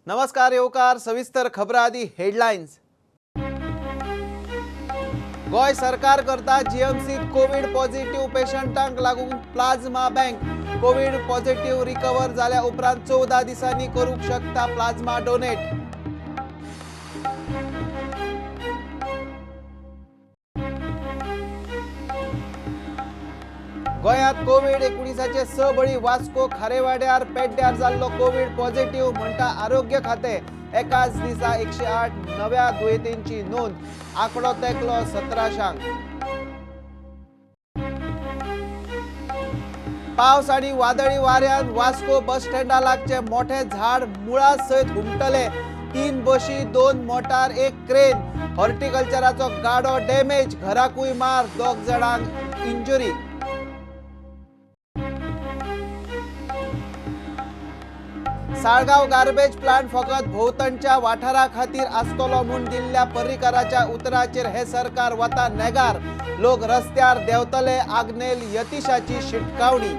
नमस्कार येवकार सविस्तर खबरां आदी हेडलायन्स। गोय सरकार करता जीएमसीत कोविड पॉझिटिव्ह पेशंटांक लागून plasma bank. Covid positive recover जाल्या उपरांत 14 दिसांनी करूंक शकता प्लाझ्मा डोनेट। गोंयांत कोविड-19चे 6 बळी। वास्को खारेवाड्यार पेड्ड्यार जाल्लो कोविड पॉझिटिव्ह म्हणटा आरोग्य खातें। एकाच दिसा 108 नव्या दुयेंतींची नोंद। आंकडो तेंकलो 17शांक। पावस आनी वादळी वाऱ्यान वास्को बस स्टँडा लागचे मोठे झाड मुळा सयत हुमटले। 3 बशी, 2 मोटार, 1 क्रेन। हॉर्टिकल्चराचो गाडो डॅमेज। घराकूय मार, 2 जाणांक इंजुरी। साळगांव गार्बेज प्लांट फकत भोवतणच्या वाठारा खातीर आसतलो म्हूण दिल्ल्या पर्रीकाराच्या उतराचेर हे सरकार वता नेगार। लोक रस्त्यार देंवतले। आग्नेल यतीशाची शिटकावणी।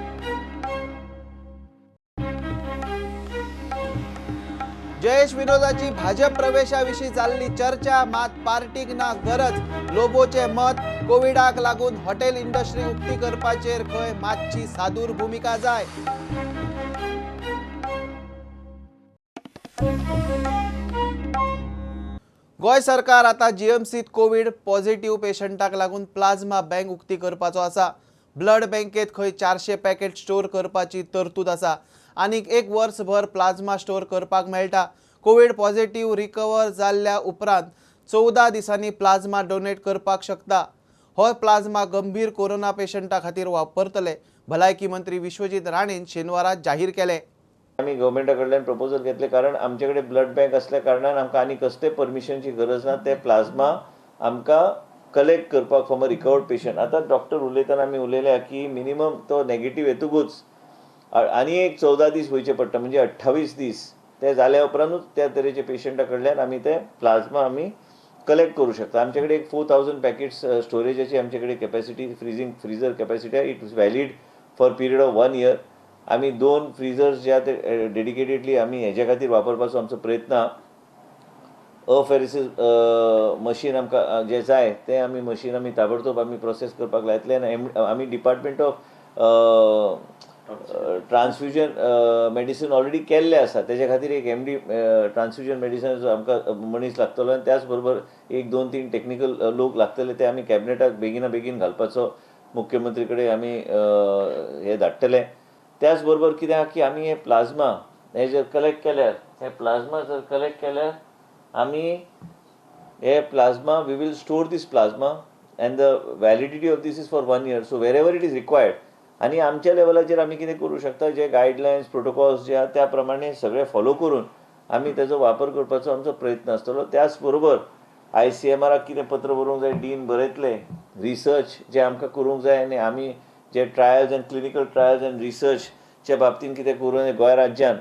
जयेश विनोदाची भाजप प्रवेशाविशीं जाल्ली चर्चा। मात पार्टीक ना गरज। लोबोचे मत। कोविडाक लागून हॉटेल इंडस्ट्री उक्ती करपाचेर खंय मातशी सादूर भुमिका जाय। गोय सरकार आता जीएमसीत कोविड पॉझिटिव्ह पेशंटाक लागून प्लाझ्मा बँक उक्ती करपाचो आसा। ब्लड बँकेत खंय 400 पॅकेट स्टोर करपाची तरतूद आसा। आनीक 1 वर्सभर प्लाझ्मा स्टोर करपाक मेळटा। कोविड पॉझिटिव्ह रिकवर जाल्ल्या उपरांत 14 दिसांनी प्लाझ्मा डोनेट करपाक शकता। हो प्लाझ्मा गंभीर कोरोना पेशंटा खातीर वापरतले। भलायकी मंत्री विश्वजीत राणेन शेनवारा जाहीर केलें। आम्ही गव्हर्मेंटा कडल्यान प्रपोजल घेतले कारण आमच्याकडे ब्लड बँक असल्या कारणान आमकां आनी कसले परमिशनची गरज ना। ते प्लाझ्मा आमकां कलेक्ट करपाक फ्रॉम अ रिकवर्ड पेशंट। आतां डॉक्टर उलयतना आमी उलयल्या की मिनिमम तो नेगेटीव येतकूच आनी एक 14 दीस वयचे पडटा, म्हणजे 28 दीस ते जाल्या उपरांतूच त्या तरेच्या पेशंटा कडल्यान आमी ते प्लाझ्मा आमी कलेक्ट करू शकता। आमच्याकडे एक 4000 पॅकेट्स स्टोरेजाची आमच्याकडे कॅपॅसिटी फ्रीजर कॅपॅसिटी आहे। It is valid for period of 1 year. आमी 2 फ्रीजर्स जे ते डेडिकेटेडली आमी हेजे खातीर वापरपाचो आमचो प्रयत्न आहा। अफेरिसिस मशीन आमकां जे जाय ते आमी मशीन आमी ताबडतोब आमी प्रोसेस करपाक लायतले आनी आमी department of transfusion medicine already केल्ले आसा। तेजे खातीर एक MD ट्रान्सफ्युजन मेडिसिन आमकां मनीस लागतलो आनी त्याच बरोबर 1, 2, 3 टेक्निकल लोक लागतले। ते आमी कॅबिनेटाक बेगिना बेगीन घालपाचो मुख्यमंत्री कडेन आमी हे धाडटले। त्याच बरोबर कितें आहा की आमी हे प्लाझ्मा हे जर कलेक्ट केल्यार आमी हे plasma we will store this plasma and the validity of this is for 1 year. So wherever it is required आनी आमच्या लेवलाचेर आमी कितें करूं शकता, जे गायडलायन्स प्रोटोकॉल्स जे आहा त्या प्रमाणे सगळे फॉलो करून आमी तेजो वापर करपाचो आमचो प्रयत्न आसतलो। त्याच बरोबर ICMRाक कितें पत्र बरोवंक जाय, डीन बरयतले। रिसर्च जे आमकां करूंक जाय आनी आमी जे trials and clinical trials and रिसर्चच्या बाबतींत कितें करून गोंय राज्यान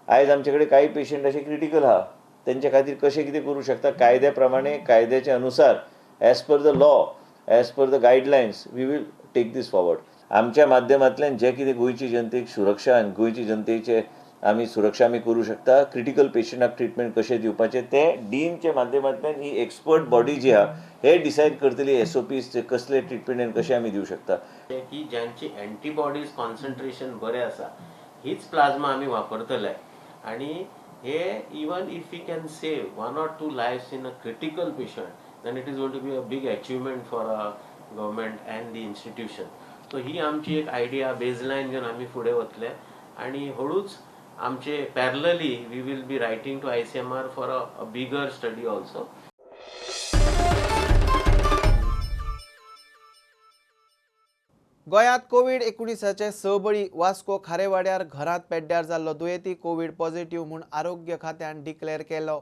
आयज आमचे कडेन काही पेशंट अशे क्रिटिकल आहा, तेंच्या खातीर कशें कितें करूं शकता कायद्या प्रमाणे कायद्याच्या अनुसार as per the law, as per the guidelines we will take this forward. आमच्या माध्यमांतल्यान जे कितें गोंयची जनतेक सुरक्षा आनी गोंयची जनतेचे आमी सुरक्षा आमी करूं शकता, क्रिटिकल पेशंटाक ट्रिटमेंट कशें दिवपाचें ते डीनच्या माध्यमांतल्यान ही एक्सपर्ट बॉडी जी आहा हे डिसायड करतली SOPs कसले ट्रिटमेंट आनी कशें आमी दिवं शकता। की ज्यांची अँटीबॉडीज कॉन्सन्ट्रेशन बरें आसा हीच प्लाझ्मा आमी वापरतले आनी हे even if we can save 1 or 2 lifes in a critical patient then it is going to be a big achievement for a government and the institution. So ही आमची एक आयडिया बेजलायन घेवन आमी फुडें वतले आनी हळूच आमचे parallelly we will be writing to ICMR for a bigger study also. गोंयांत कोविड-19चे 6 बळी। वास्को खारेवाड्यार घरांत पेड्ड्यार जाल्लो दुयेंती कोविड पॉझिटिव्ह म्हूण आरोग्य खात्यान डिक्लेअर केलो।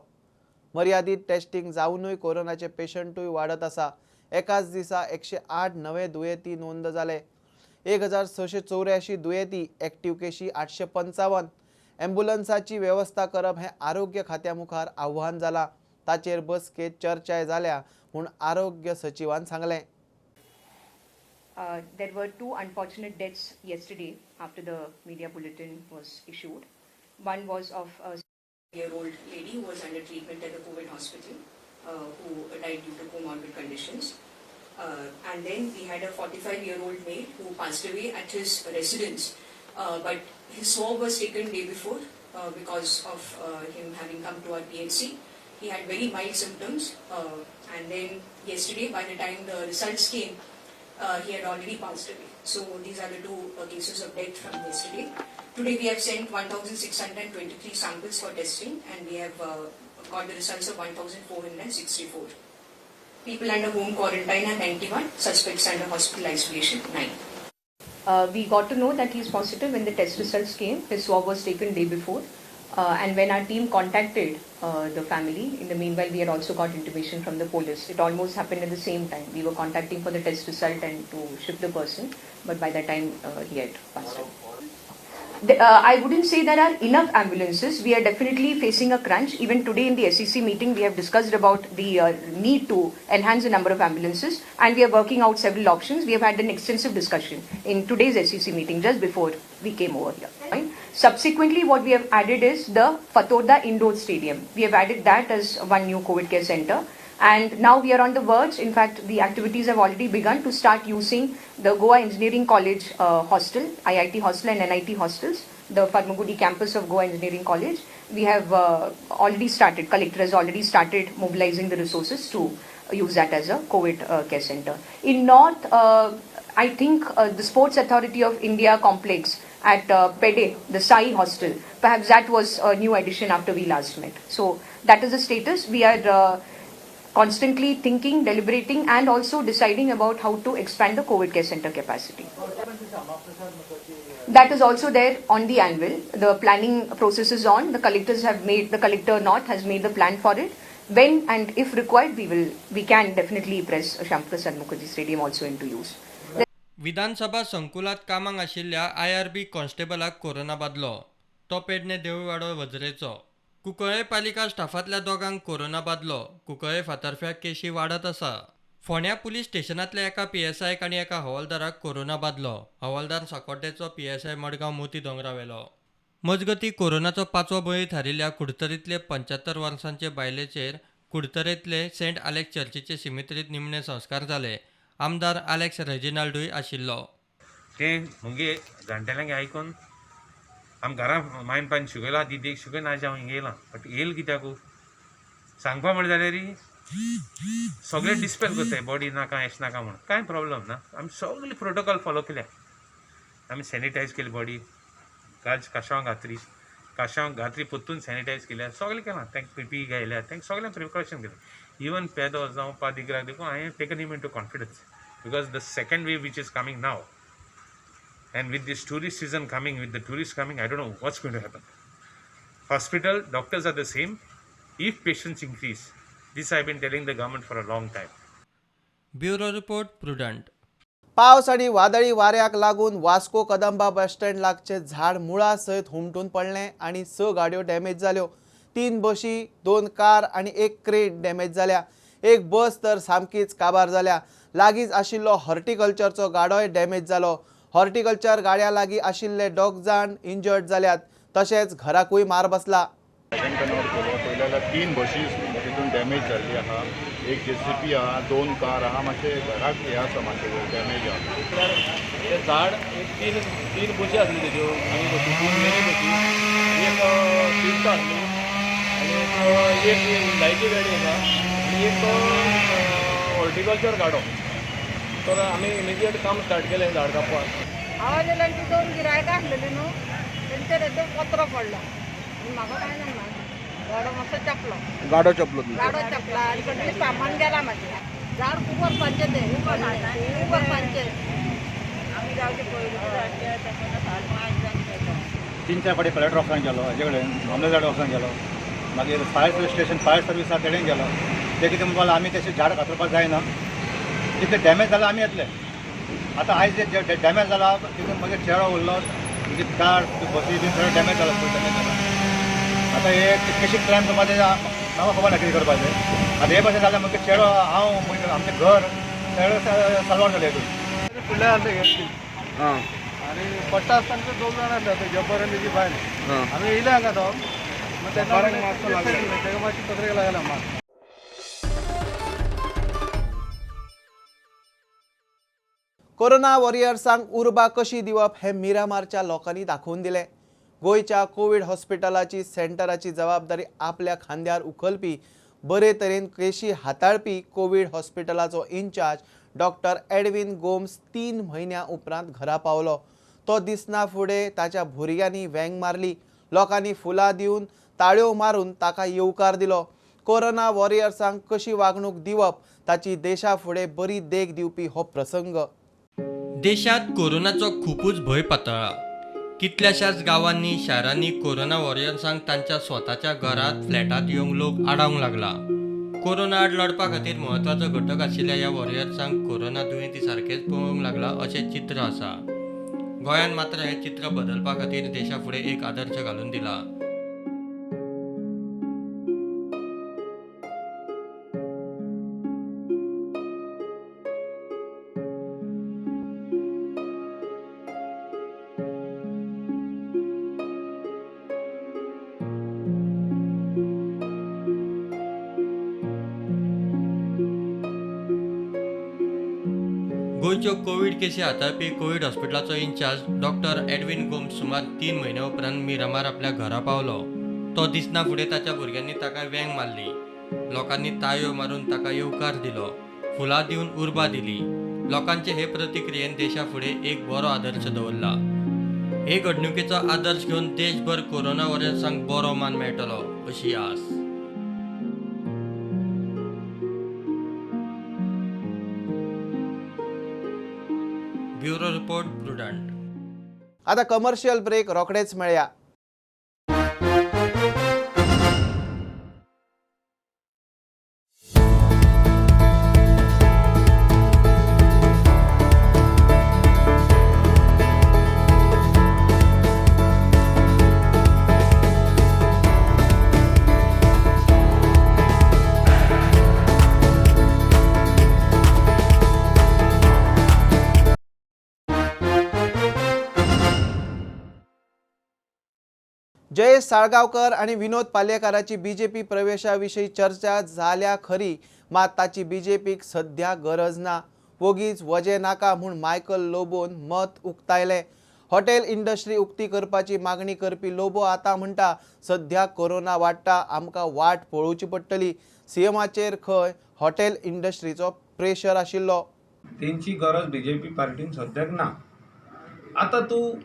मर्यादीत टेस्टिंग जावनूय कोरोनाचे पेशंटूय वाडत आसा। एकाच दिसा 108 नवे दुयेंती नोंद जाले। 1684 दुयेंती, एक्टिव्ह केशी 855। ॲम्ब्युलन्साची वेवस्था करप हें आरोग्य खात्या मुखार आव्हान जालां। ताचेर बसकेंत चर्चाय जाल्या म्हूण आरोग्य सचिवान सांगलें। There were 2 unfortunate deaths yesterday after the media bulletin was issued. One was of a year-old lady who was under treatment at the COVID hospital, who died due to comorbid conditions. And then we had a 45-year-old male who passed away at his residence, but his swab was taken day before because of him having come to our PHC. He had very mild symptoms, and then yesterday, by the time the results came, he had already passed away. So these are the two cases of death from yesterday. Today we have sent 1,623 samples for testing, and we have got the results of 1,464. People under home quarantine are 91, suspects under hospital isolation 9. We got to know that he is positive when the test results came. His swab was taken day before. And when our team contacted the family, in the meanwhile we had also got intimation from the police. It almost happened at the same time. We were contacting for the test result and to ship the person, but by that time he had passed away. I wouldn't say there are enough ambulances. We are definitely facing a crunch. Even today in the SEC meeting, we have discussed about the need to enhance the number of ambulances, and we are working out several options. We have had an extensive discussion in today's SEC meeting just before we came over here. Right? Subsequently, what we have added is the Fatorda Indoor Stadium. We have added that as one new COVID care center. And now we are on the verge. In fact, the activities have already begun to start using the Goa Engineering College hostel, IIT hostel and NIT hostels, the Farmagudi campus of Goa Engineering College. We have already started, collector has already started mobilizing the resources to use that as a COVID care center. In North, I think the Sports Authority of India complex at Pede, the Sai hostel, perhaps that was a new addition after we last met. So that is the status. We are constantly thinking, deliberating, and also deciding about how to expand the COVID care center capacity. That is also there on the anvil. The planning process is on. The collector North has made the plan for it. When and if required, we can definitely press Shyamprasad Mukherjee Stadium also into use. विधानसभा संकुलात कामाक आशिल्ल्या IRB कॉन्स्टेबलाक corona बादलो. तो पेडणे देऊळवाडो वजरेचो. कुंकळे पालिका स्टाफांतल्या दोगांक corona बादलो. कुंकळे फातर्फ्या केशी वाडत आसा. फोंड्या पुलीस स्टेशनांतल्या एका PSIक आनी एका हवालदाराक कोरोना बादलो. हवालदार साकोड्डेचो PSI मडगांव मोती दोंगरावेलो. मजगती कोरोनाचो 5वो बळी थारिल्ल्या कुडतरींतले 75 वर्सांचे बायलेचेर कुडतरेंतले सेंट आलेक्स चर्चीचे सिमित्रींत निमणे संस्कार जाले. आमदार आलेक्स रेजिनाल्डूय आशिल्लो. ते मुगे जाणटेल्यांक आयकून आम घरां मायन पान शिकयला दिदेक शिकय ना हांव हिंगा येयलां बट येयल कित्याकू सांगपा म्हण जाल्यार सगळे डिस्पेल करताय बॉडी नाका एश नाका म्हण कांय प्रॉब्लम ना आमी सगळे प्रोटोकॉल फॉलो केल्या आमी सॅनिटायज केली बॉडी काशांव घात्री पोत्तून सॅनिटायज केल्या सगळें केलां तांकां PPE घायल्या तांकां सगळें प्रिकॉशन केलें इवन पेदो जावं पादिगराक देखून हांवें taken him into confidence because the second wave which is coming now and with this tourist season coming, with the tourists coming, I don't know what's going to happen. Hospital, doctors are the same. If patients increase, this I've been telling the government for a long time. Bureau report prudent. पावस आणि वादळी वाऱ्याक लागून Vasco Kadamba bus stand लागचे झाड मुळा सयत हुमटून पडलें आणि 6 गाडयो डॅमेज जाल्यो. 3 बशी, 2 कार आणि 1 क्रेन डॅमेज जाल्या. एक बस तर सामकीच काबार जाल्या. लागींच आशिल्लो हॉर्टिकल्चरचो गाडोय डॅमेज जालो. हॉर्टिकल्चर गाड्या लागीं आशिल्ले 2 जाण इंजर्ड जाल्यात. तशेंच घराकूय मार बसला. पयल्या 3 बशी तितून डॅमेज जाल्ली आहा. एक JCB आहा, 2 कार आहा. मातशे घराक हे आसा मातशे डॅमेज आहा. ते झाड एक 3 बशी आसली तेज्यो आनी बशी 2 मिनी बशी एक स्विफ्ट आसली आनी एक हुंडायची गाडी आसा आनी एक हॉर्टिकल्चर गाडो. तर आमी इमिजिएट काम स्टार्ट केलें झाड कापपाक. आवाज येयला की 2 गिरायकां आसलेलीं न्हू तेंचेर एकदम पत्रो पडलो आनी म्हाका कांय जालें ना. गाडो मातसो चपलो चपला आनी सगळें सामान गेलां म्हाजें. झाड खूब वर्सांचें तें खूब वर्सांचें आमी जावचे पयलीं 3-4 फावटी कलेक्टर ऑफिसान गेलो हेजे कडेन मामलेदार ऑफिसान गेलो मागीर फायर स्टेशन फायर सर्वीस आसा तेडेन गेलो. ते कितें म्हणपाक आमी तशें झाड कातरपाक जायना. जितले डॅमेज जाला आमी येतले. आतां आयज जे डॅमेज जाला तितून मागीर चेडो उरलो म्हणजे कार बसी बी सगळें डॅमेज जाला. आतां हे कशी क्लेम करपाचें म्हाका खबर ना कितें करपाचें. आतां हे भशेन जाल्यार मागीर चेडो हांव आमचें घर सगळें साल्वार जालें हितून. फुडल्या आसले घेतली आनी पडटा आसतना 2 जाण आसले जब्बर आनी तेजी बायल आमी येयले हांगा तो पत्रिका लागला मार्क्स. कोरोना वॉरियर्सांक उर्बा कशी दिवप हे मिरामारच्या लोकांनी दाखवून दिले. गोयच्या कोविड हॉस्पिटलाची सेंटराची जबाबदारी आपल्या खांद्यार उखलपी बरे तरेन केशी हाताळपी कोविड हॉस्पिटलाचो इन्चार्ज डॉक्टर एडविन गोम्स 3 म्हयन्यां उपरांत घरा पावलो. तो दिसना फुडें ताच्या भुरग्यांनी वेंग मारली. लोकांनी फुलां दिवन ताळयो मारून ताका येवकार दिलो. कोरोना वॉरियर्सांक कशी वागणूक दिवप ताची देशा फुडें बरी देख दिवपी हो प्रसंग. देशात कोरोनाचो खूपच भय पातळ्ळा. कितल्याशाच गावांनी शारांनी कोरोना वॉरियर्सांक तांच्या स्वताच्या घरात फ्लॅटात येवंक लोक आडावंक लागला. कोरोना आड लढपा खातीर म्हत्वाचो घटक आशिल्ल्या ह्या वॉरियर्सांक कोरोना दुयेंती सारकेच पळोवंक लागला अशें चित्र आसा. गोंयांत मात्र हें चित्र बदलपा खातीर देशा फुडें एक आदर्श घालून दिला. गोयच्यो कोविड केसी हाताळपी कोविड हॉस्पिटलाचो इन्चार्ज डॉक्टर एडविन गोम्स सुमार 3 म्हयन्या उपरांत मिरामार आपल्या घरा पावलो. तो दिसना फुडें ताच्या भुरग्यांनी ताका वेंग मारली. लोकांनी ताळयो मारून ताका येवकार दिलो. फुलां दिवन उर्बा दिली. लोकांचे हे प्रतिक्रियेन देशा फुडें एक बरो आदर्श दवरला. हे घडणुकेचो आदर्श घेवन देशभर कोरोना वॉरियर्सांक बरो मान मेळटलो अशी आस. Bureau report prudent. आता कमर्शियल ब्रेक रोखडेच मेळया. जयेश साळगांवकर आणि विनोद पालयेकाराची बीजेपी प्रवेशाविशीं चर्चा जाल्या खरी, मात ताची बीजेपीक सध्या गरज ना. वोगीच वजें नाका म्हूण मायकल लोबोन मत उक्तायलें. हॉटेल इंडस्ट्री उक्ती करपाची मागणी करपी लोबो आतां म्हणटा सध्या कोरोना वाडटा, आमकां वाट पळोवची पडटली. सीएमाचेर खंय हॉटेल इंडस्ट्रीचो प्रेशर आशिल्लो. तेंची गरज बीजेपी पार्टीन सद्याक ना. आतां तूं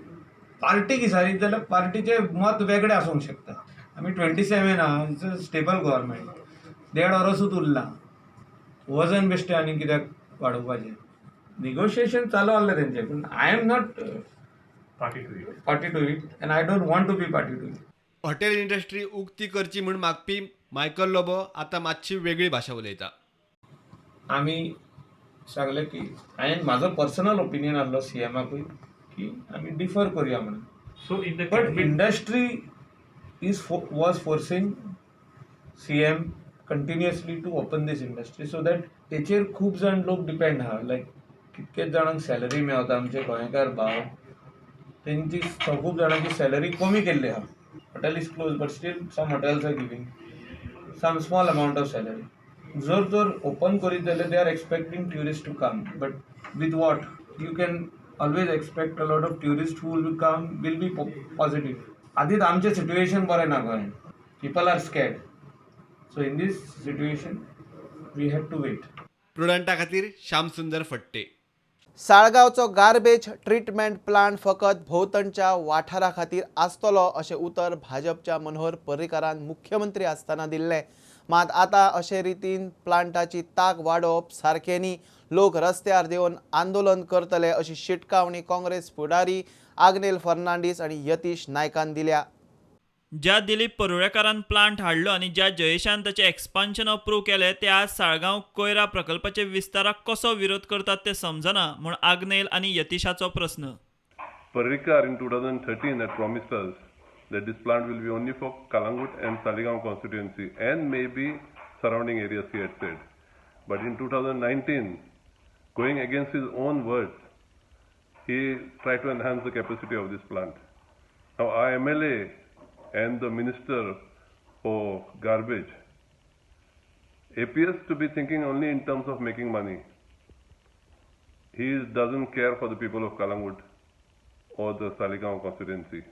पार्टीक विचारीत जाल्यार पार्टीचे मत वेगळे आसूंक शकता. आमी 27 आहा, इट्स अ स्टेबल गव्हर्मेंट. 1.5 वर्सूच उरला. वजन बेश्टें आनी कित्याक वाडोवपाचें. निगोशिएशन चालू आसलें तेंचें, पूण I am not party to it and I don't want to be party to it. Hotel industry उक्ती करची म्हूण मागपी मायकल लोबो आतां मातशी वेगळी भाशा उलयता. आमी सांगलें की हांवें म्हाजो पर्सनल ओपिनियन आहलो सीएमाकूय की आमी डिफर करुया म्हणून. But industry was forcing CM continuously to open this industry so that तेचेर खूब जाण लोक डिपेंड आहा. लायक कितकेच जाणांक सॅलरी मेळटा, आमचे गोंयकार भाव तेंची खूब जाणांची सॅलरी कमी केल्ली आहा. Hotel is close but still some hotels are giving some small amount of salary. जर ओपन करीत जाल्यार they are expecting tourist to come, but with what you can always expect a lot of tourists who will come will be positive. आधीच आमचे situation बरें ना गोंयांत. People are scared. So in this situation we have to wait. प्रुडंटा खातीर श्याम सुंदर Phadte. साळगांवचो garbage treatment plant फकत भोंवतणच्या वाठारा खातीर आसतलो अशें उतर भाजपच्या मनोहर पर्रीकारान मुख्यमंत्री आसतना दिल्लें. मात आतां अशे रितीन प्लांटाची ताक वाडोवप सारकें न्ही. लोक रस्त्यार देवन आंदोलन करतले अशी शिटकावणी काँग्रेस फुडारी आग्नेल फर्नांडीस आणि यतीश नायकान दिल्या. ज्या दिलीप परुळेकारान प्लांट हाडलो आणि ज्या जयेशान ताचे एक्सपान्शन अप्रूव्ह केले ते आज साळगांव कोयरा प्रकल्पाचे विस्ताराक कसो विरोध करतात ते समजना म्हूण आग्नेल आणि यतीशाचो प्रश्न. Parrikar in 2013 had promised us that this plant will be only for Kalangut and Talegaon constituency and maybe surrounding areas, he had said. But in 2019, going against his own words, he tried to enhance the capacity of this plant. Now our MLA and the minister for garbage appears to be thinking only in terms of making money. He doesn't care for the people of Kalangut or the Saligaon constituency.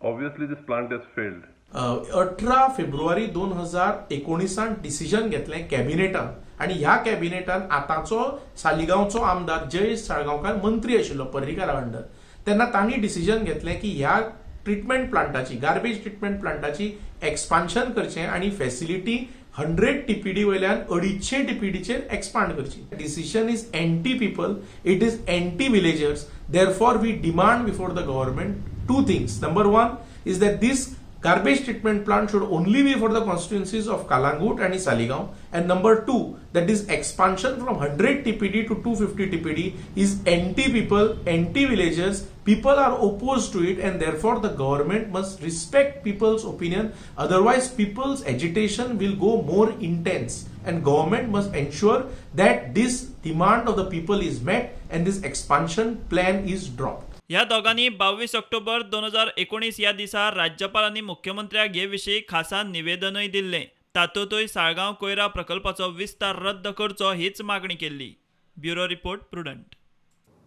Obviously, this plant has failed. 18 February 2019 decision घेतलें कॅबिनेटान आणि ह्या कॅबिनेटान आतांचो सालिगांवचो आमदार जयेश साळगांवकार मंत्री आशिल्लो पर्रीकारा under तेन्ना तांणी decision घेतलें की ह्या ट्रिटमेंट प्लांटाची गार्बेज ट्रिटमेंट प्लांटाची एक्सपान्शन करचें आणि फॅसिलिटी 100 TPD वयल्यान 250 TPDचेर एक्सपांड करची. Decision is anti people, it is anti villagers. Therefore we demand before the government two things. Number one is that this garbage treatment plant should only be for the constituencies of Kalangut and Saligaon. And number two, that this expansion from 100 TPD to 250 TPD is anti-people, anti-villagers. People are opposed to it and therefore the government must respect people's opinion. Otherwise, people's agitation will go more intense. And government must ensure that this demand of the people is met and this expansion plan is dropped. ह्या दोगांनी 22 October 2019 ह्या दिसा राज्यपाल आनी मुख्यमंत्र्याक हे विशीं खासा निवेदनय दिल्लें. तातूंतय साळगांव कोयरा प्रकल्पाचो विस्तार रद्द करचो हीच मागणी केल्ली. Bureau report prudent.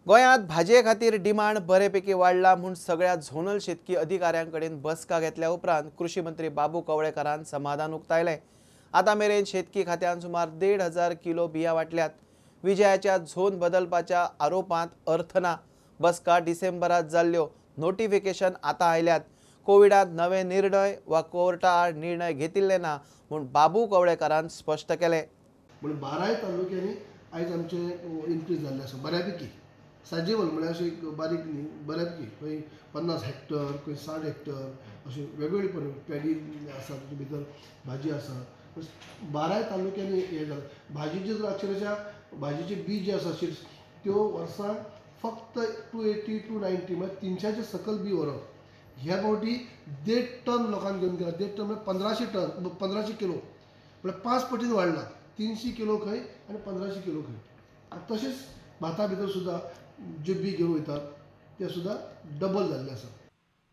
गोंयांत भाजये खातीर डिमांड बरेपैकी वाडला म्हूण सगळ्या झोनल शेतकी अधिकाऱ्यां कडेन बसका घेतल्या उपरांत कृषी मंत्री बाबू कवळेकारान समाधान उक्तायलें. आतां मेरेन शेतकी खात्यान सुमार 1,500 किलो बियां वाटल्यात. विजयाच्या झोन बदलपाच्या आरोपांत अर्थ ना. बसका डिसेंबरात जाल्ल्यो, नोटिफिकेशन आतां आयल्यात. कोविडांत नवे निर्णय वा कोर्टा आड निर्णय घेतिल्ले ना म्हूण बाबू कवळेकारान स्पश्ट केलें. पूण 12 तालुक्यांनी आयज आमचे इन्क्रीज जाल्ले आसा बऱ्यापैकी. साजेवल म्हळ्यार अशें बारीक न्ही, बऱ्यापैकी खंय 50 हेक्टर, खंय 60 हेक्टर अशें वेगवेगळे पॅडी आसा, तातूंत भितर भाजी आसा. 12 तालुक्यांनी हे जालें. भाजीचे जर अक्षरशा भाजीचे बीज जे आसा त्यो वर्साक फक्त 280 290 म्हणजे 300चे सकल बी व्हरप. ह्या फावटी 1.5 टन लोकांनी घेवन गेला. 1.5 टन म्हणजे 1500 किलो म्हणजे 5 पटीन वाडला. 300 किलो खंय आनी 1500 किलो खंय. तशेंच भाता भितर सुद्दां जे बी घेवन वयतात ते सुद्दां डबल जाल्ले आसा.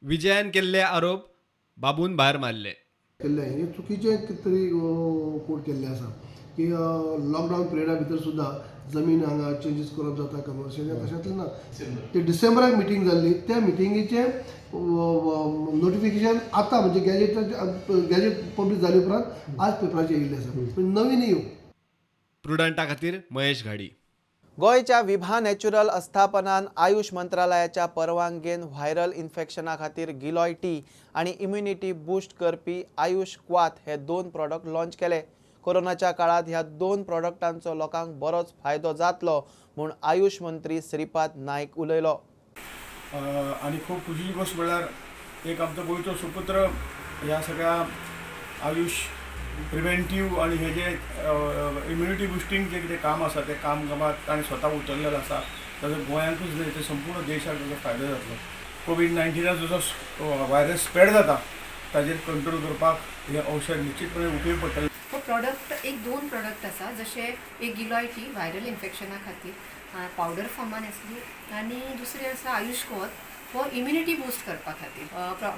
विजयान केल्ले आरोप बाबून भायर मारले. केल्ले हे चुकीचे कितें तरी कोट केल्ले आसा की लॉकडावन पिरियडा भितर सुद्दां जमीन हांगा चेंजीस करप जाता कमर्शियल तशेंतलें ना. ते डिसेंबराक मिटींग जाल्ली, त्या मिटिंगेचे नोटिफिकेशन आतां म्हणजे गॅजेट पब्लीश जाले उपरांत आज पेपराचेर येयल्लें आसा. पूण नवीन येवं. प्रुडंटा खातीर महेश घाडी. गोंयच्या विभा नॅचरल अस्थापनान आयुष मंत्रालयाच्या परवानगेन व्हायरल इन्फेक्शना खातीर गिलॉय टी आनी इम्युनिटी बूस्ट करपी आयुष क्वाथ हे 2 प्रॉडक्ट लॉन्च केले. कोरोनाच्या काळात ह्या 2 प्रॉडक्टांचो लोकांक बरोच फायदो जातलो म्हूण आयुष मंत्री श्रीपाद नायक उलयलो. आनी खूब खुशीची गोश्ट म्हळ्यार एक आमचो गोंयचो सुपुत्र ह्या सगळ्या आयुष प्रिव्हेंटीव आनी हे जे इम्युनिटी बुस्टींग जे कितें काम आसा ते कामात ताणें स्वता उचललेलें आसा. ताजो गोंयांकूच न्हय तर संपूर्ण देशाक ताजो फायदो जातलो. कोविड-19 जो व्हायरस स्प्रेड जाता ताजेर कंट्रोल करपाक हे औषध निश्चितपणे उपयोग पडटलें. हो प्रॉडक्ट एक 2 प्रॉडक्ट आसा जशे एक गिलॉय टी व्हायरल इन्फेक्शना खातीर पावडर फॉर्मान आसली आनी दुसरी आसा आयुष क्वाथ हो इम्युनिटी बूस्ट करपा खातीर.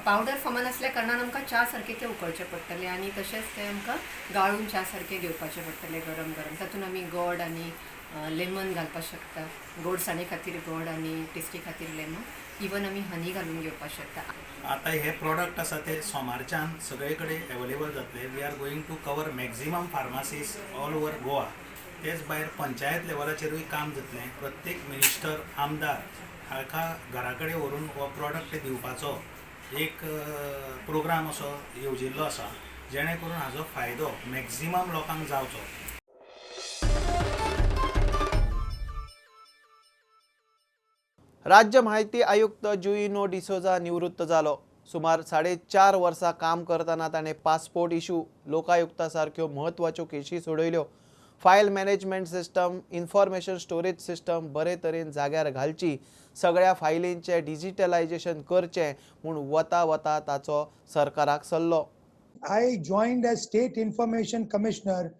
पावडर फॉर्मान असल्या कारणान आमकां च्या सारके ते उकळचे पडटले आनी तशेंच ते आमकां गाळून च्या सारके घेवपाचे पडटले गरम गरम. तातूंत आमी गोड आनी लेमन घालपाक शकता. गोडसाणी खातीर गोड आनी टेस्टी खातीर लेमन. इवन आमी हनी घालून घेवपाक शकता. आता हे प्रॉडक्ट आसा ते सोमारच्यान सगळे कडेन अवेलेबल जातले. We are going to cover maximum pharmacies all over Goa. तेच भायर पंचायत लेवलाचेरूय काम जातलें. प्रत्येक मिनिस्टर आमदार हाका घरा कडेन व्हरून हो प्रॉडक्ट दिवपाचो एक प्रोग्राम असो येवजिल्लो आसा जेणे करून हाजो फायदो मॅक्झिमम लोकांक जावचो. राज्य माहिती आयुक्त जुइनो डिसोजा निवृत्त जालो. सुमार 4.5 वर्सां काम करतना ताणें पासपोर्ट इश्यू, लोकायुक्ता सारक्यो म्हत्वाच्यो केशी सोडयल्यो. File management system, information storage system बरे तरेन जाग्यार घालची, सगळ्या फायलींचें डिजिटलायजेशन करचें म्हूण वता वता ताचो सरकाराक सल्लो. I joined as State Information Commissioner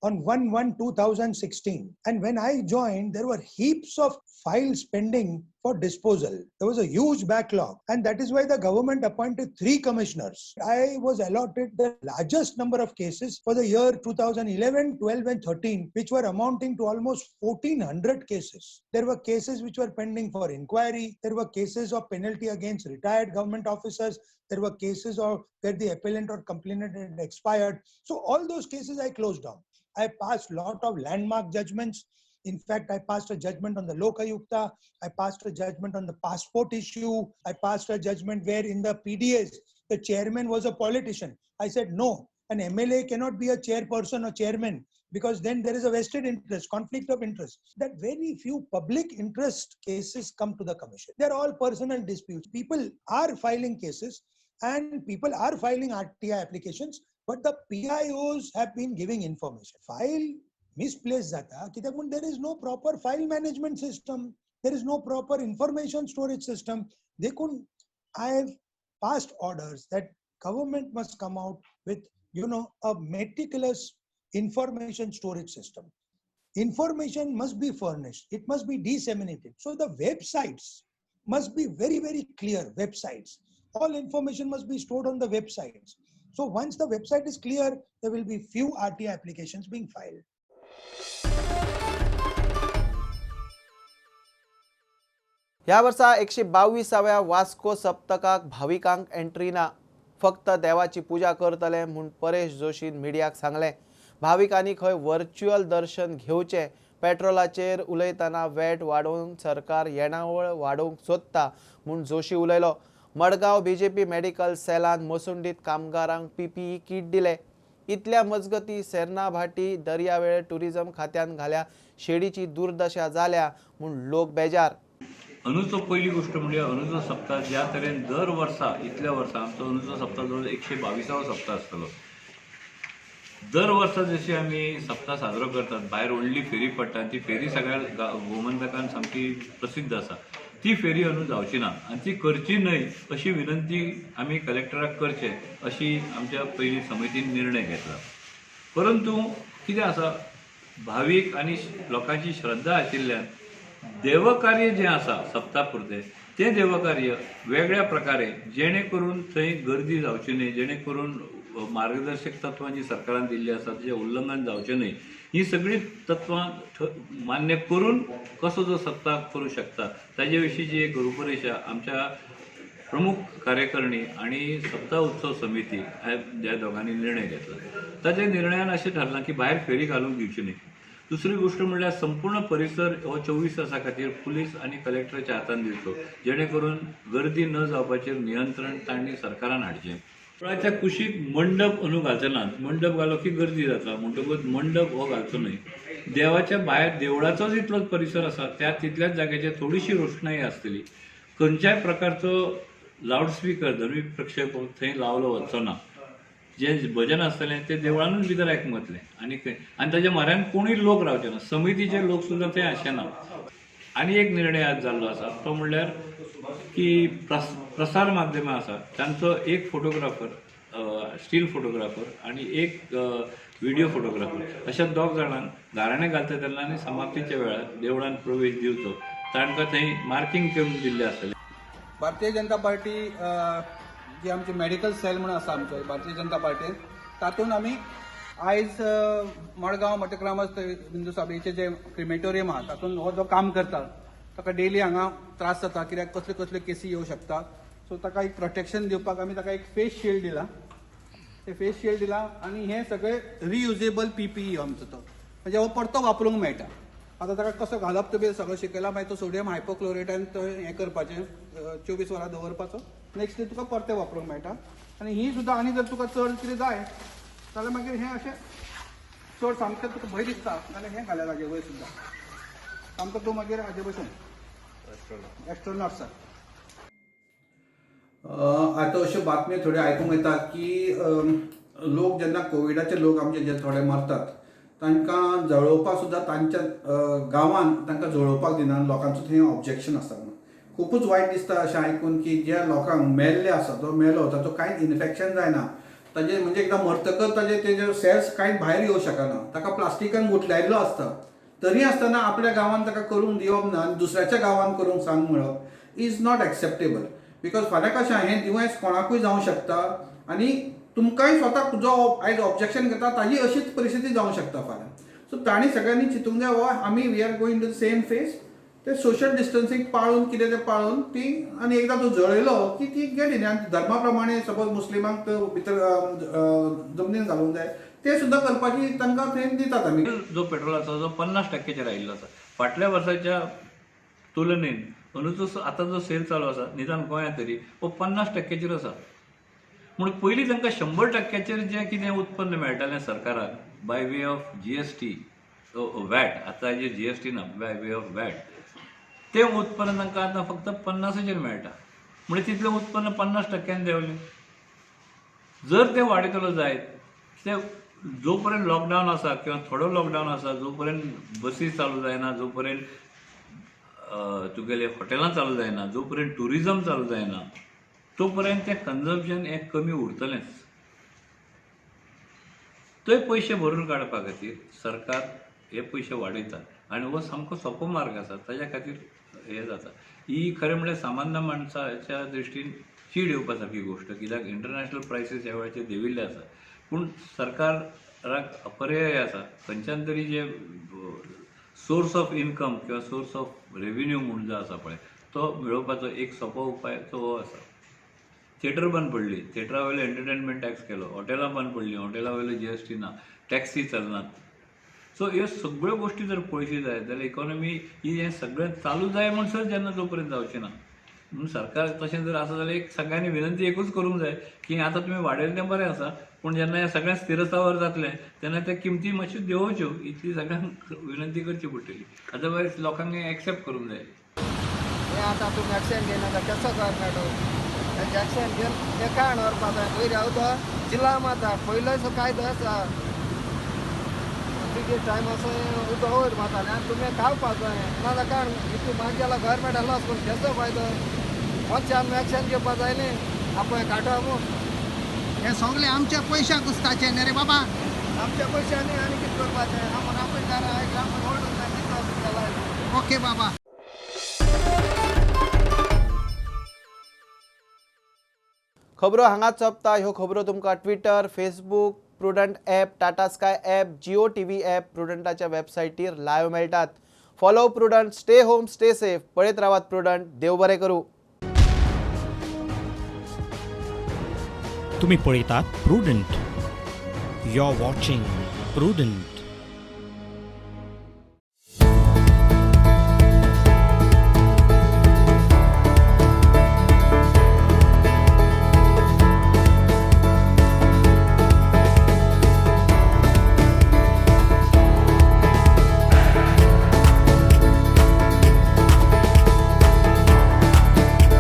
on 1/1/2016. And when I joined, there were heaps of files pending for disposal. There was a huge backlog, and that is why the government appointed 3 commissioners. I was allotted the largest number of cases for the year 2011, 12, and 13, which were amounting to almost 1,400 cases. There were cases which were pending for inquiry. There were cases of penalty against retired government officers. There were cases of where the appellant or complainant had expired. So all those cases I closed down. I passed a lot of landmark judgments. In fact, I passed a judgment on the Lokayukta. I passed a judgment on the passport issue. I passed a judgment where in the PDS, the chairman was a politician. I said, no, an MLA cannot be a chairperson or chairman because then there is a vested interest, conflict of interest. That very few public interest cases come to the commission. They're all personal disputes. People are filing cases and people are filing RTI applications, but the PIOs have been giving information. File misplaced jata कित्याक म्हण there is no proper file management system, there is no proper information storage system. I have passed orders that government must come out with a meticulous information storage system. Information must be furnished, it must be disseminated. So the websites must be very, very clear websites. All information must be stored on the websites. So once the website is clear, there will be few RTI applications being filed. ह्या वर्सा 122व्या Vasco सप्तकाक भाविकांक entry ना. फक्त देवाची पूजा करतले म्हूण परेश जोशीन मिडियाक सांगले. भाविकांनी खंय व्हर्च्युअल दर्शन घेवचें. पेट्रोलाचेर उलयतना वॅट वाडोवन सरकार येणावळ वाडोवंक सोदता म्हूण जोशी उलयलो. मडगांव बीजेपी मेडिकल सेलान मसुंडीत कामगारांक PPE किट दिले. इतल्या मजगती सेर्ना भाटी दर्यावेळ टुरिझम खात्यान घाल्या शेडीची दुर्दशा जाल्या म्हूण लोक बेजार. अंदूचो पयली गोष्ट म्हणजे अंदूचो सप्ताह ज्या तरेन दर वर्सा इतल्या वर्सां आमचो अंदूचो सप्ताह जवळ 122वो सप्ताह आसतलो. दर वर्सा जशी आमी सप्ताह साजरो करतात, भायर व्हडली फेरी पडटा, ती फेरी सगळ्या गोमंतकान सामकी प्रसिद्ध आसा. ती फेरी अंदू जावची ना आनी ती करची न्हय अशी विनंती आमी कलेक्टराक करचे अशी आमच्या पयली समितीन निर्णय घेतला. परंतु कितें आसा, भावीक आनी लोकांची श्रद्धा आशिल्ल्यान देवकार्य जें आसा सप्ताह पुरते तें देवकार्य वेगळ्या प्रकारे जेणे करून थंय गर्दी जावची न्हय, जेणे करून मार्गदर्शक तत्वां जी सरकारान दिल्ली आसा तेजें उल्लंघन जावचें न्हय, ही सगळी तत्वां मान्य करून कसो जो सप्ताह करूं शकता ताजे विशींची एक रूपरेषा आमच्या प्रमुख कार्यकारिणी आणि सप्ताह उत्सव समिती ह्या दोगांनी निर्णय घेतला. ताच्या निर्णयान अशें ठरलां की भायर फेरी घालूंक दिवची न्हय. दुसरी गोष्ट म्हणल्यार संपूर्ण परिसर हो 24 तासां खातीर पुलीस आनी कलेक्टराच्या हातान दिवचो, जेणे करून गर्दी न जावपाचेर नियंत्रण तांणी सरकारान हाडचें. देवळाच्या कुशीक मंडप अंदू घालचे नात. मंडप घालो की गर्दी जाता म्हणटकूच मंडप हो घालचो न्हय. देवाच्या भायर देवळाचो जितलो परिसर आसा त्या तितल्याच जाग्याचेर थोडीशी रोशनाई आसतली. खंयच्याय प्रकारचो लावडस्पीकर ध्वनी प्रक्षेपक थंय लावलो वचचो ना. जे भजन आसतलें तें देवळानूच भितर आयकूंक वतलें आनी ताच्या म्हऱ्यान कोणूय लोक रावचे ना, समितीचे लोक सुद्दां थंय आसचे ना. आनी एक निर्णय आज जाल्लो आसा तो म्हणल्यार की प्रसार माध्यमां आसा तांचो एक फोटोग्राफर, स्टील फोटोग्राफर आनी एक व्हिडिओ फोटोग्राफर अशा 2 जाणांक गाराणें घालता तेन्ना आनी समाप्तीच्या वेळार देवळान प्रवेश दिवचो. तांकां थंय मार्कींग करून दिल्लें आसतलें. भारतीय जनता पार्टी जी आमची मेडिकल सेल म्हणून आसा आमचो भारतीय जनता पार्टीन, तातूंत आमी आयज मडगांव मटक्रामस बिंदू साबळेचे जे क्रिमेटोरियम आहा तातूंत हो जो काम करता ताका डेली हांगा त्रास जाता, कित्याक कसले कसले केसी येवं शकता. सो ताका एक प्रोटेक्शन दिवपाक आमी ताका एक फेस शिल्ड दिला. ते फेस शिल्ड दिला आनी हे सगळे रियुजेबल PPE आमचो तो, म्हणजे हो परतो वापरूंक मेळटा. आतां ताका कसो घालप तो बी सगळो शिकयला. मागीर तो सोडियम हायपोक्लोरायडान तो हें करपाचें 24 वरां दवरपाचो. नेक्स्ट डे तुका परते वापरूंक मेळटा. आनी ही सुद्दां आनी जर तुका चड कितें जाय जाल्यार मागीर हें अशें चड सामकें तुका भंय दिसता जाल्यार हें घाल्या ताजे वयर सुद्दां सामको तूं मागीर हाजे भशेन एस्ट्रोनॉट आसा. आतां अश्यो बातम्यो थोड्यो आयकूंक येता की लोक जेन्ना कोविडाचे लोक आमचे जे थोडे मरतात तांकां जळोवपाक सुद्दां तांच्या गांवांत तांकां जळोवपाक दिना. लोकांचो थंय ऑब्जेक्शन आसा. खूपच वायट दिसता अशें आयकून की ज्या लोकांक मेल्ले आसा तो मेलो ताचो कांयच इन्फेक्शन जायना, ताजे म्हणजे एकदा मरतकच तेजे सेल्स कांय भायर येवं शकना, ताका प्लास्टिकान गुठलायल्लो आसता. तरी आसतना आपल्या गांवांत ताका करूंक दिवप ना आनी दुसऱ्याच्या गांवांत करूंक सांग म्हणप इज नॉट एक्सेप्टेबल. बिकॉज फाल्यां कशें हें डिवायस कोणाकूय जावंक शकता आनी तुमकांय स्वताक जो आयज ऑब्जेक्शन घेता ताजी अशीच परिस्थिती जावंक शकता फाल्यां. सो तांणी सगळ्यांनी चिंतूंक जाय हो आमी we are going to the same phase. ते सोशल डिस्टन्सिंग पाळून कितें तें पाळून ती आनी एकदां तो जळयलो की ती गेली न्ही. आनी धर्मा प्रमाणे सपोज मुस्लिमांक भितर जमनीन घालूंक जाय ते सुद्दां करपाची तांकां थंय दितात आमी. जो पेट्रोल आसा जो 50% आयिल्लो आसा. फाटल्या वर्साच्या तुलनेन अंदूचो आतां जो सेल चालू आसा निदान गोंयांत तरी हो 50% आसा. म्हणून पयलीं तांकां 100% जें कितें उत्पन्न मेळटालें सरकाराक by way of GST watt, आतां हेजेर GST ना, बाय वे ऑफ वॅट, तें उत्पन्न तांकां आतां फक्त 50% मेळटा. म्हणजे तितलें उत्पन्न 50% देंवलें. जर तें वाडयतलो जायत ते जो पर्यंत लॉकडावन आसा किंवा थोडो लॉकडावन आसा, जो पर्यंत बसीस चालू जायना, जो पर्यंत तुगेले हॉटेलां चालू जायना, जो पर्यंत टुरिजम चालू जायना, तो पर्यंत तें कन्जम्पशन हें कमी उरतलेंच. ते पयशे भरून काडपा खातीर सरकार हे पयशे वाडयता आनी हो सामको सोंपो मार्ग आसा. ताच्या खातीर हें जाता. ही खरें म्हणल्यार सामान्य माणसाच्या दृश्टीन चीड येवपा सारकी गोश्ट, कित्याक इंटरनॅशनल प्रायसीस ह्या वेळाचेर देंविल्ले आसा. पूण सरकाराक पर्याय आसा. खंयच्यान तरी जे सोर्स ऑफ इनकम किंवा सोर्स ऑफ रेव्हेन्यू म्हणून जो आसा पळय तो मेळोवपाचो एक सोंपो उपाय तो हो आसा. थिएटर बंद पडली, थिएटरा वयलो एंटरटेनमेंट टॅक्स केलो, हॉटेलां बंद पडलीं, हॉटेला वयलो GST ना, टॅक्सी चलनात. सो ह्यो सगळ्यो गोश्टी जर पळयची जाय जाल्यार इकॉनॉमी ही हें सगळें चालू जाय म्हणसर जेन्ना जो पर्यंत जावचें ना. म्हणून सरकार तशें जर आसा जाल्यार एक सगळ्यांनी विनंती एकूच करूंक जाय की आतां तुमी वाडयलें तें बरें आसा, पूण जेन्ना हें सगळें स्थिरतावर जातलें तेन्ना त्या किमती मातश्यो देंवच्यो इतली सगळ्यांक विनंती करची पडटली. अदरवायज लोकांक हें एक्सेप्ट करूंक जाय. हें आतां तूं वॅक्सिन घेयना जाल्यार कसो गव्हर्मेंट वॅक्सिन घेवन तें काण व्हरपा जाय. पयलीं हांव जिल्ला माता पयलोच कायदो आसा टायम असो उदक वयर मारताले आनी तुमी खावपाक जाय. नाजाल्यार काण इतू मागीर गेला गव्हर्मेंट लॉस करून केसो फायदो. वचच्यान वॅक्सिन घेवपा जाय न्ही आपण काडटा मू. हे सगळे आमच्या पैशाक घुसताचे न्ही रे बाबा. आमच्या पैशांनी आनी कितें करपाचें. आपण घरा आयक ओळख ओके बाबा. खबरो हांगाच सोंपता. ह्यो खबरो तुमकां Twitter, Facebook, Prudent app, Tata Sky app, Jio TV app, प्रुडंटाच्या वेबसायटीर लायव्ह मेळटात. Follow Prudent, stay home, stay safe. पळयत रावात प्रुडंट. देव बरें करूं. तुम्ही पळयतात Prudent. You are watching prudent.